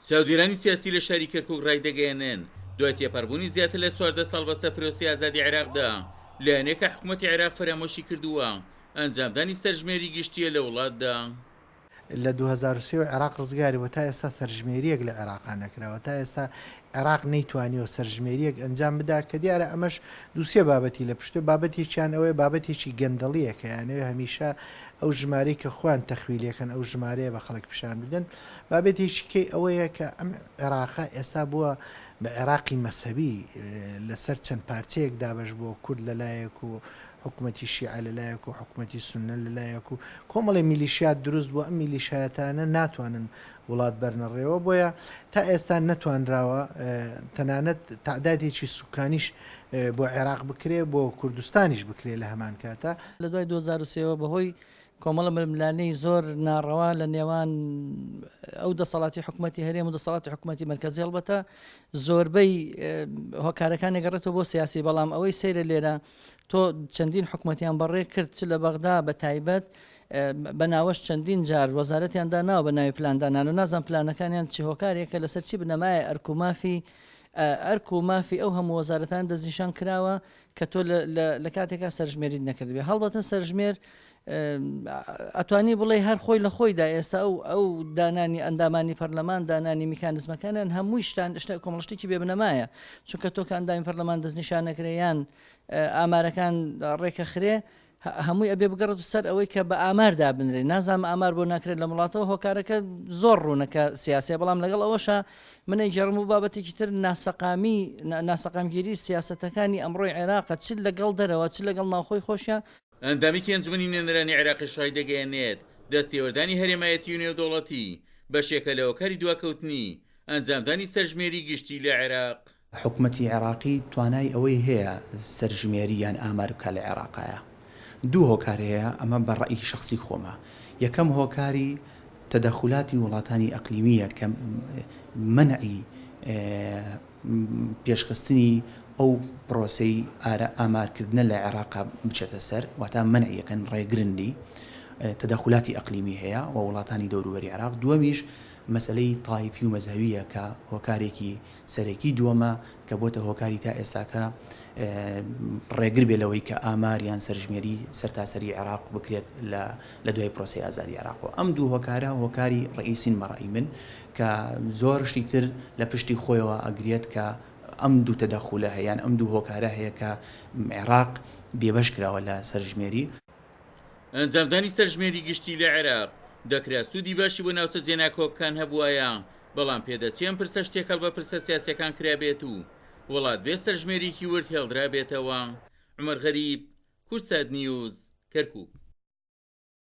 چاودێرانی سیاسی لە شاری کەرکووک ڕای دەگەیەنن دوای تێپەڕبوونی زیاتر لە 14 ساڵ بەسەر پرۆسی ئازادی عێراقدا لایەنێکە حکوومەتی عێراق فەرامۆشی کردووە ئەنجامدانی سەرژمێری گشتیە لە وڵاتدا. لە 2023 عێراق ڕزگاری و تا ئێستا سەرژمێریەک لە عێراقا نەکراوە، تا ئێستا عێراق نەیتوانیەوە سەرژمێریەک ئەنجام بدا کە دیارە ئەمەش دووسێ بابەتی لە پشتۆ بابەتێکیان ئەوەیە بابەتێکی گەندەڵیەکە یانەوە هەمیشە ئەو ژمارەی کە خۆیان تەخویلەکەن ئەو ژمارەیە بە خەڵک پیشان بدەن. بابەتێکی ئەوەیە کە ئەم عێراقا ئێستا بووە بە عێراقی مەسەبی لەسەر چەند پارچەیەک دابش بۆ کورد لەلایەک و حکوومەتی شیعە لەلایەک و حکوومەتی سونە لەلایەک و کۆمەڵی میلیشیات دروست بووە. ئەم میلیشایەتانە ناتوانن وڵات بەرنەڕێەوە بۆیە تا ئێستا نەتوانراوە تەنانەت تعدادێکی سوکانیش بۆ عێراق بکرێ بۆ کوردستانیش بکرێ لە هەمان کاتە. لە دوای 2023 بەهۆی کۆمەڵە ململانەی زۆر ناڕەوا لە نێوان ئەو دەسەڵاتی حکوومەتی هەرێم و دەسەڵاتی حکوومەتی مەرکەزی هەڵبەتە زۆربەی هۆکارەکان نەگەڕێتەوە بۆ سیاسی، بەڵام ئەوەی سەیرە لێرە تۆ چەندین حکوومەتیان بەڕێ کرد چ لە بەغدا بە تایبەت بەناوەش چەندین جار وەزارەتیاندا ناوە بە ناوی پلاندانان و نازان پلانەکانیان چی هۆکارێکە لەسەر چی بنەمایە ئەرک و مافی ئەو هەموو وەزارەتان دەستنیشان کراوە کە تۆ لە کاتێکا سەرژمێری نەکردبێ. هەڵبەتە سەرژمێر ئەتوانی بڵێ هەر خۆی لە خۆیدا ئێستا ئەو دانانی ئەندامانی پەرلەمان دانانی میکانزمەکانیان هەمووی کۆمەڵشتێکی بێ بنەمایە، چونکە تۆ کە ئەندامی پەرلەمان دەستنیشان نەکرێیان ئامارەکان ڕێکە خرێ هەمووی ئەبێ بگەڕێت سەر ئەوەی کە بە ئاماردا بنرێ. نازانم ئامار بۆ ناکرێت لە وڵاتەوە هۆکارەکە زۆر ڕوونەکە سیاسیە، بەڵام لەگەڵ ئەوەشە منەی جەڕم و بابەتێکی تر ناسەقامگیری سیاسەتەکانی ئەمڕۆی عێراقە چ لەگەڵ دەرەوە چ لەگەڵ ناوخۆی خۆشیە. ئەندامێکی ئەنجومەنی نوێنەرانی عێراقی شای دەگەیەنێت دەستێوەردانی هەرێمایەتی و نێودەوڵەتی بەشێکە لە هۆکاری دواکەوتنی ئەنجامدانی سەرژمێری گشتی لە عێراق. حکوومەتی عێراقی توانای ئەوەی هەیە سەرژمێری یان ئامار بکە لە عێراقایە. دوو هۆکار هەیە، ئەمە بە ڕەئی شخصی خۆمە. یەکەم هۆکاری تەدەخولاتی وڵاتانی ئەقلیمیە کە منعی پێشخستنی ئەو پرۆسەی ئامارکردنە لە عێراقا بچێتە سەر، واتە منعیەکەن ڕێگرنگی تەدەخولاتی ئەقلیمی هەیە و وڵاتانی دەوروبەری عێراق. دووەمیش مەسلەی تایفی و مەزهەویە کە هۆکارێکی سەرەکی دووەمە کە بۆتە هۆکاری تا ئێستاکە ڕێگر بێ لەوەی کە ئاماریان سەرژمێری سەرتاسەری عێراق بکرێت لە دوای پرۆسی ئازادی عێراقەوە. ئەم دوو هۆکارە هۆکاری ڕئیسین مەڕەئی من کە زۆر شتی تر لە پشتی خۆیەوە ئەگرێت کە ئەم دوو تەدەخولە هەیەیان ئەم دوو هۆکارە هەیە کە عێراق بێبەش کراوە لە سەرژمێری. ئەنجامدانی سەرژمێری گشتی لە عێراق دەکرا سوودی باشی بۆ ناوچە جێناکۆکەکان هەبووایە، بەڵام پێدەچێن پرسە شتێکەڵ بە پرسە سیاسەکان کرابێت و وڵات بێ سەرژمێریکی ورد هێڵدرا بێتەوە. عومەر غەریب، کورسات نیوز، کەرکووک.